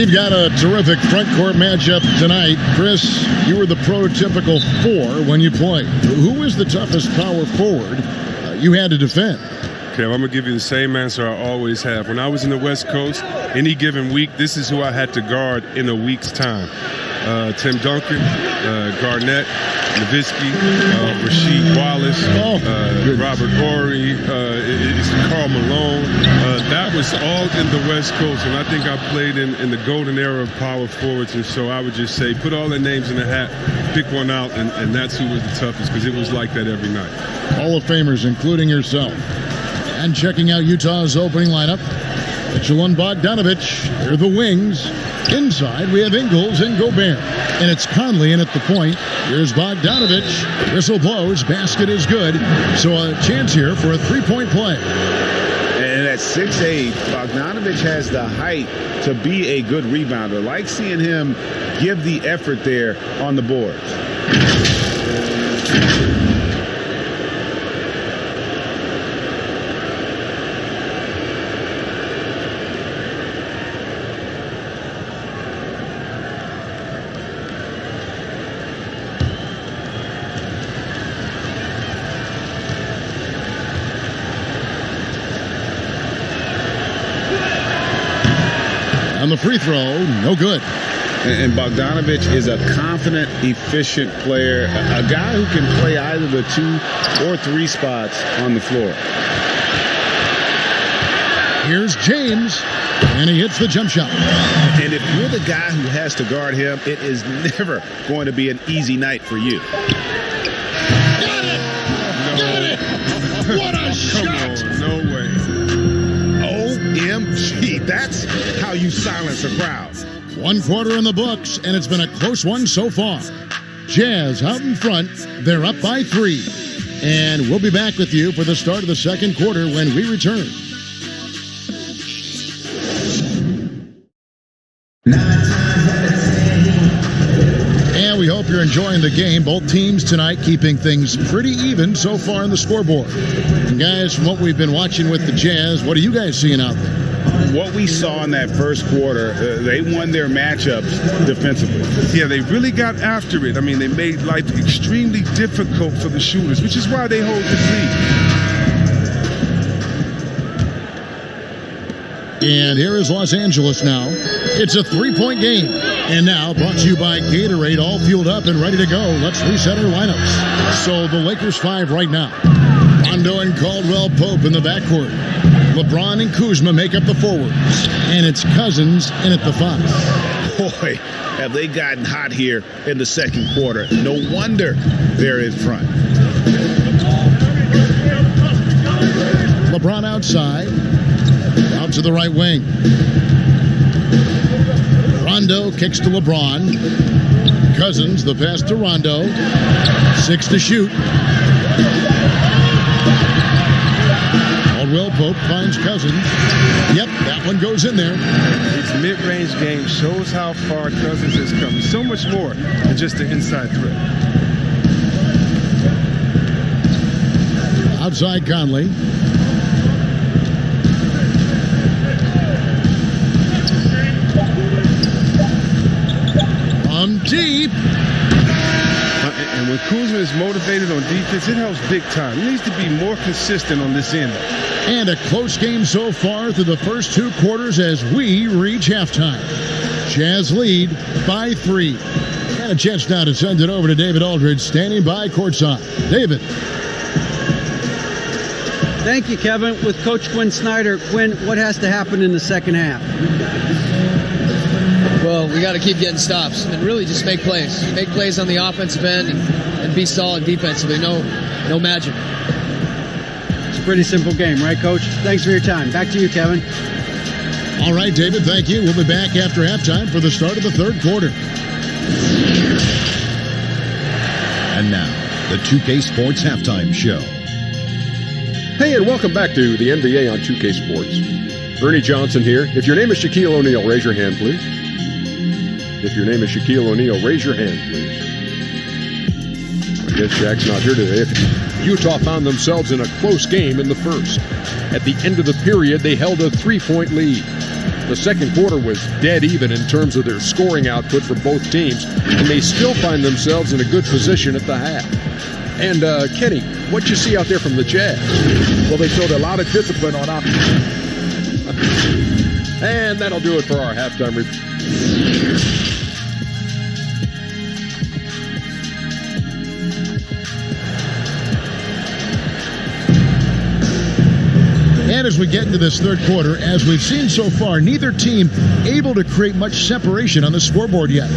We've got a terrific front court matchup tonight. Chris, you were the prototypical 4 when you played. Who was the toughest power forward you had to defend? Okay, well, I'm going to give you the same answer I always have. When I was in the West Coast, any given week, this is who I had to guard in a week's time. Tim Duncan, Garnett, Nowitzki, Rasheed Wallace, Robert Horry, Karl Malone. That was all in the West Coast, and I think I played in the golden era of power forwards. And so I would just say, put all their names in a hat, pick one out, and that's who was the toughest, because it was like that every night. Hall of Famers, including yourself. And checking out Utah's opening lineup, Mitchell and Bogdanovich. They're the wings. Inside, we have Ingles and Gobert. And it's Conley in at the point. Here's Bogdanovich. Whistle blows. Basket is good. So a chance here for a three-point play. And at 6'8", Bogdanovich has the height to be a good rebounder. Like seeing him give the effort there on the boards. On the free throw, no good. And Bogdanovich is a confident, efficient player, a guy who can play either the 2 or 3 spots on the floor. Here's James, and he hits the jump shot. And if you're the guy who has to guard him, it is never going to be an easy night for you. Got it! What a shot! Come on, no way. OMG, that's how you silence a crowd. 1 quarter in the books, and it's been a close one so far. Jazz out in front. They're up by 3. And we'll be back with you for the start of the second quarter when we return. And we hope you're enjoying the game. Both teams tonight keeping things pretty even so far in the scoreboard. And guys, from what we've been watching with the Jazz, what are you guys seeing out there? What we saw in that first quarter, they won their matchups defensively. Yeah, they really got after it. I mean, they made life extremely difficult for the shooters, which is why they hold this lead. And here is Los Angeles now. It's a 3-point game. And now, brought to you by Gatorade, all fueled up and ready to go. Let's reset our lineups. So the Lakers 5 right now. Rondo and Caldwell Pope in the backcourt. LeBron and Kuzma make up the forwards. And it's Cousins in at the 5. Boy, have they gotten hot here in the second quarter. No wonder they're in front. LeBron outside. Out to the right wing. Rondo kicks to LeBron. Cousins, the pass to Rondo. 6 to shoot. Caldwell Pope finds Cousins. Yep, that one goes in there. His mid-range game shows how far Cousins has come. He's so much more than just an inside threat. Outside Conley. From deep. And when Kuzma is motivated on defense, it helps big time. He needs to be more consistent on this end. And a close game so far through the first 2 quarters as we reach halftime. Jazz lead by 3. And a chance now to send it over to David Aldridge, standing by courtside. David. Thank you, Kevin. With Coach Quinn Snyder, Quinn, what has to happen in the second half? Well, we got to keep getting stops and really just make plays. Make plays on the offensive end and be solid defensively. No magic. It's a pretty simple game, right, Coach? Thanks for your time. Back to you, Kevin. All right, David, thank you. We'll be back after halftime for the start of the third quarter. And now, the 2K Sports Halftime Show. Hey, and welcome back to the NBA on 2K Sports. Ernie Johnson here. If your name is Shaquille O'Neal, raise your hand, please. If your name is Shaquille O'Neal, raise your hand, please. I guess Shaq's not here today. Utah found themselves in a close game in the first. At the end of the period, they held a 3-point lead. The second quarter was dead even in terms of their scoring output for both teams, and they still find themselves in a good position at the half. And Kenny, what you see out there from the Jazz? Well, they showed a lot of discipline on offense. And that'll do it for our halftime review. And as we get into this third quarter, as we've seen so far, neither team able to create much separation on the scoreboard yet.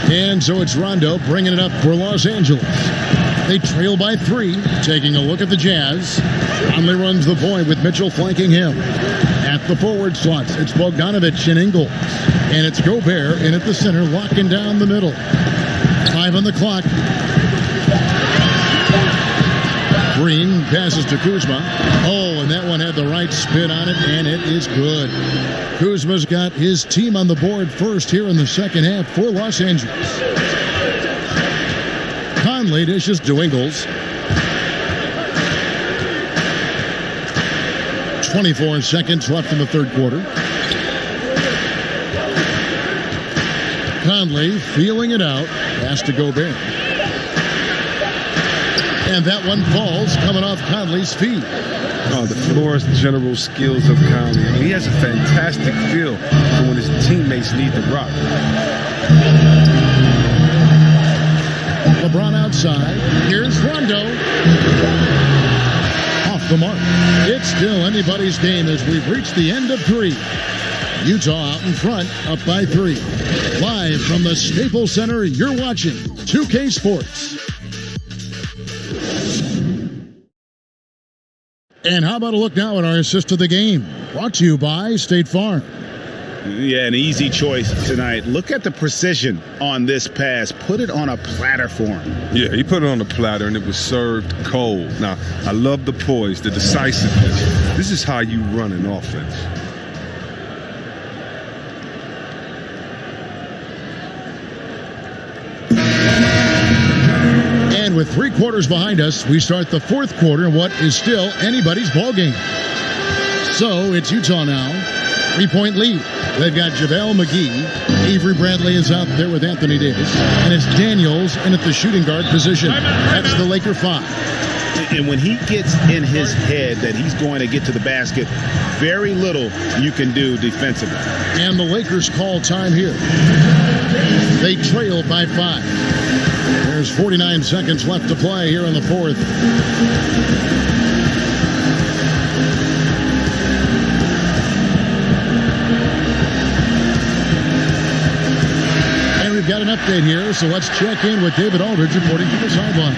And so it's Rondo bringing it up for Los Angeles. They trail by 3, taking a look at the Jazz. Conley runs the point with Mitchell flanking him. At the forward slots, it's Bogdanovic and Ingles. And it's Gobert in at the center, locking down the middle. 5 on the clock. Green passes to Kuzma. Oh, and that one had the right spin on it, and it is good. Kuzma's got his team on the board first here in the second half for Los Angeles. Conley dishes to Ingles. 24 seconds left in the third quarter. Conley feeling it out. Pass to Gobert. And that one falls, coming off Conley's feet. Oh, the floor's general skills of Conley. I mean, he has a fantastic feel for when his teammates need the rock. LeBron outside. Here's Rondo. Off the mark. It's still anybody's game as we've reached the end of 3. Utah out in front, up by 3. Live from the Staples Center, you're watching 2K Sports. And how about a look now at our assist of the game? Brought to you by State Farm. Yeah, an easy choice tonight. Look at the precision on this pass. Put it on a platter for him. Yeah, he put it on a platter, and it was served cold. Now, I love the poise, the decisiveness. This is how you run an offense. And with 3 quarters behind us, we start the fourth quarter in what is still anybody's ballgame. So it's Utah now. 3-point lead. They've got JaVale McGee. Avery Bradley is out there with Anthony Davis. And it's Daniels in at the shooting guard position. That's the Laker 5. And when he gets in his head that he's going to get to the basket, very little you can do defensively. And the Lakers call time here. They trail by 5. There's 49 seconds left to play here in the fourth. And we've got an update here, so let's check in with David Aldridge reporting to the sideline.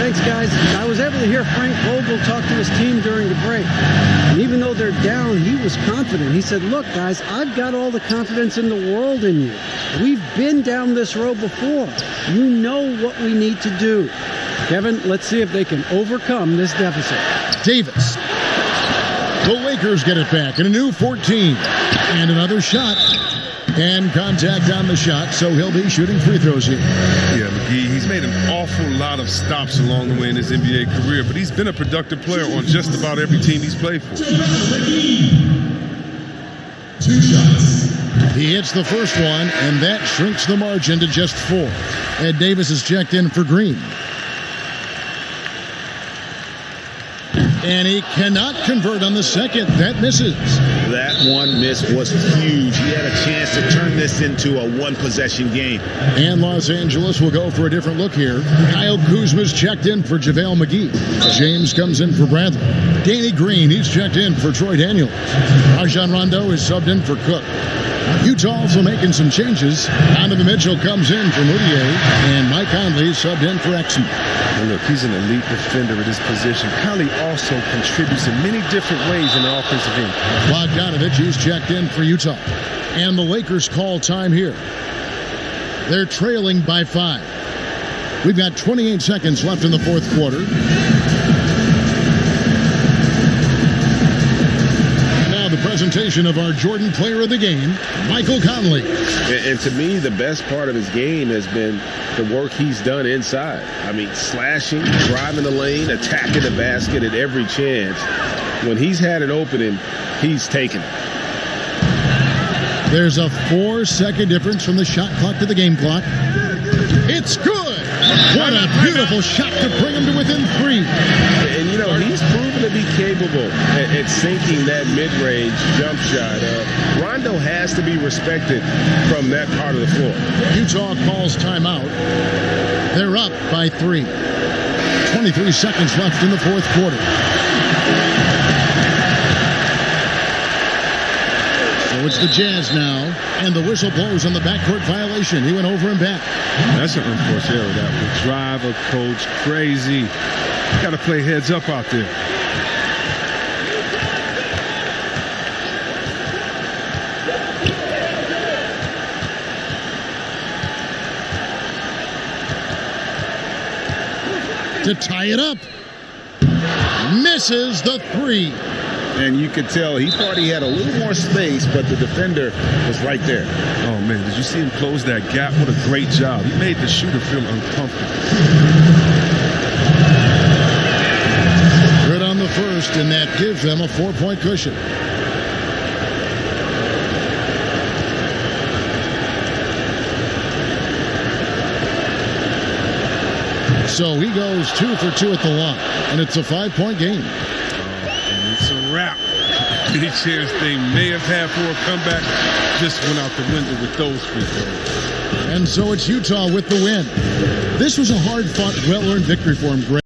Thanks, guys. I was able to hear Frank Vogel talk to his team during the break. And even though they're down, he was confident. He said, look, guys, I've got all the confidence in the world in you. We've been down this road before. You know what we need to do. Kevin, let's see if they can overcome this deficit. Davis. The Lakers get it back in a new 14. And another shot. And contact on the shot, so he'll be shooting free throws here. Yeah, McGee, he's made an awful lot of stops along the way in his NBA career, but he's been a productive player on just about every team he's played for. 2 shots. He hits the first one, and that shrinks the margin to just 4. Ed Davis is checked in for Green. And he cannot convert on the second. That misses. That one miss was huge. He had a chance to turn this into a one-possession game. And Los Angeles will go for a different look here. Kyle Kuzma's checked in for JaVale McGee. James comes in for Bradley. Danny Green, he's checked in for Troy Daniels. Rajon Rondo is subbed in for Cook. Utah also making some changes. Donovan Mitchell comes in for Moutier, and Mike Conley subbed in for Exum. And look, he's an elite defender at his position. Conley also contributes in many different ways in the offensive end. Bogdanovic, he's checked in for Utah. And the Lakers call time here. They're trailing by 5. We've got 28 seconds left in the fourth quarter. The presentation of our Jordan player of the game, Michael Conley. And to me, the best part of his game has been the work he's done inside. I mean, slashing, driving the lane, attacking the basket at every chance. When he's had an opening, he's taken it. There's a 4-second difference from the shot clock to the game clock. It's good. What a beautiful shot to bring him to within 3. And, you know, he's proven to be capable at sinking that mid-range jump shot. Rondo has to be respected from that part of the floor. Utah calls timeout. They're up by 3. 23 seconds left in the fourth quarter. So it's the Jazz now, and the whistle blows on the backcourt violation. He went over and back. That's an unforced error. That would drive a coach crazy. Got to play heads up out there. To tie it up. Misses the 3. And you could tell he thought he had a little more space, but the defender was right there. Oh, man, did you see him close that gap? What a great job. He made the shooter feel uncomfortable. Good on the first, and that gives them a 4-point cushion. So he goes 2 for 2 at the line, and it's a 5-point game. And it's a wrap. Any chance they may have had for a comeback just went out the window with those free throws. And so it's Utah with the win. This was a hard-fought, well-earned victory for him, Greg.